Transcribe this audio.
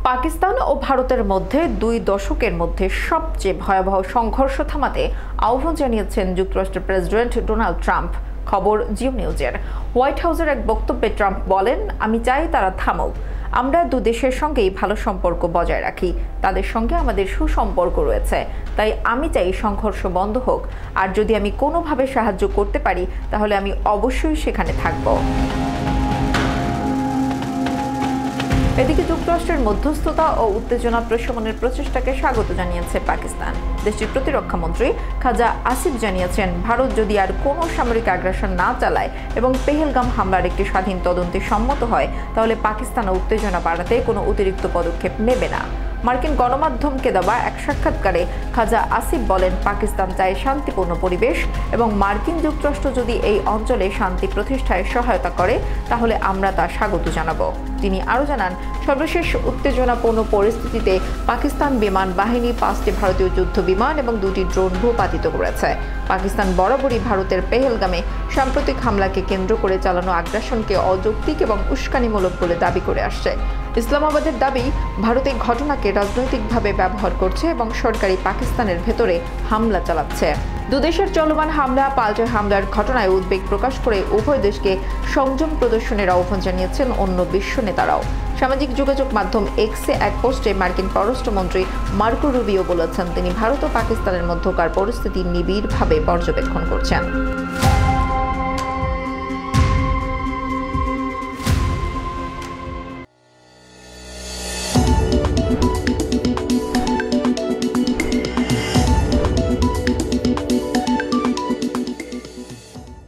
পাকিস্তান ও ভারতের মধ্যে 2 দশকের মধ্যে সবচেয়ে ভয়াবহ সংঘর্ষ থামাতে আহ্বান জানিয়েছেন যুক্তরাষ্ট্রের প্রেসিডেন্ট ডোনাল্ড ট্রাম্প। খবর জিও নিউজের। হোয়াইট হাউসের এক বক্তব্যে ট্রাম্প বলেন, আমি চাই তারা থামুক। আমরা 2 দেশের সঙ্গেই ভালো সম্পর্ক বজায় রাখি। তাদের সঙ্গে আমাদের সুসম্পর্ক রয়েছে। তাই আমি চাই সংঘর্ষ বন্ধ হোক। আর যদি আমি কোনোভাবে সাহায্য করতে পারি তাহলে আমি অবশ্যই সেখানে থাকব। এদিকে যুক্তরাষ্ট্রের মধ্যস্থতা ও উত্তেজনা প্রশমনের প্রচেষ্টাকে স্বাগত জানিয়েছে পাকিস্তান। দেশটির প্রতিরক্ষা মন্ত্রী খাজা আসিফ জানিয়েছেন, ভারত যদি আর কোনো সামরিক আগ্রাসন না চালায় এবং পেহেলগাম হামলার একটি স্বাধীন তদন্তে সম্মত হয় তাহলে পাকিস্তান উত্তেজনা বাড়াতে কোনো অতিরিক্ত পদক্ষেপ নেবে না। মার্কিন গণমাধ্যমকে দেওয়া এক সাক্ষাৎকারে খাজা আসিফ বলেন, পাকিস্তান চায় শান্তিপূর্ণ পরিবেশ এবং মার্কিন যুক্তরাষ্ট্র যদি এই অঞ্চলে শান্তি প্রতিষ্ঠায় সহায়তা করে তাহলে আমরা তা স্বাগত জানাবো। তিনি আরও জানান, সর্বশেষ উত্তেজনাপূর্ণ পরিস্থিতিতে পাকিস্তান বিমান বাহিনী 5টি ভারতীয় যুদ্ধ বিমান এবং 2টি ড্রোন ভূপাতিত করেছে। পাকিস্তান বরাবরই ভারতের পেহেলগামে সাম্প্রতিক হামলাকে কেন্দ্র করে চালানো আগ্রাসনকে অযৌক্তিক এবং উস্কানিমূলক বলে দাবি করে আসছে। ইসলামাবাদের দাবি, ভারত এই ঘটনাকে রাজনৈতিকভাবে ব্যবহার করছে এবং সরকারি পাকিস্তানের ভেতরে হামলা চালাচ্ছে। 2 দেশের চলমান হামলা পাল্টে হামলার ঘটনায় উদ্বেগ প্রকাশ করে উভয় দেশকে সংযম প্রদর্শনের আহ্বান জানিয়েছেন অন্য বিশ্ব নেতারাও। সামাজিক যোগাযোগ মাধ্যম এক্সে এক পোস্টে মার্কিন পররাষ্ট্রমন্ত্রী মার্কো রুবিও বলেছেন, তিনি ভারত ও পাকিস্তানের মধ্যকার পরিস্থিতি নিবিড়ভাবে পর্যবেক্ষণ করছেন।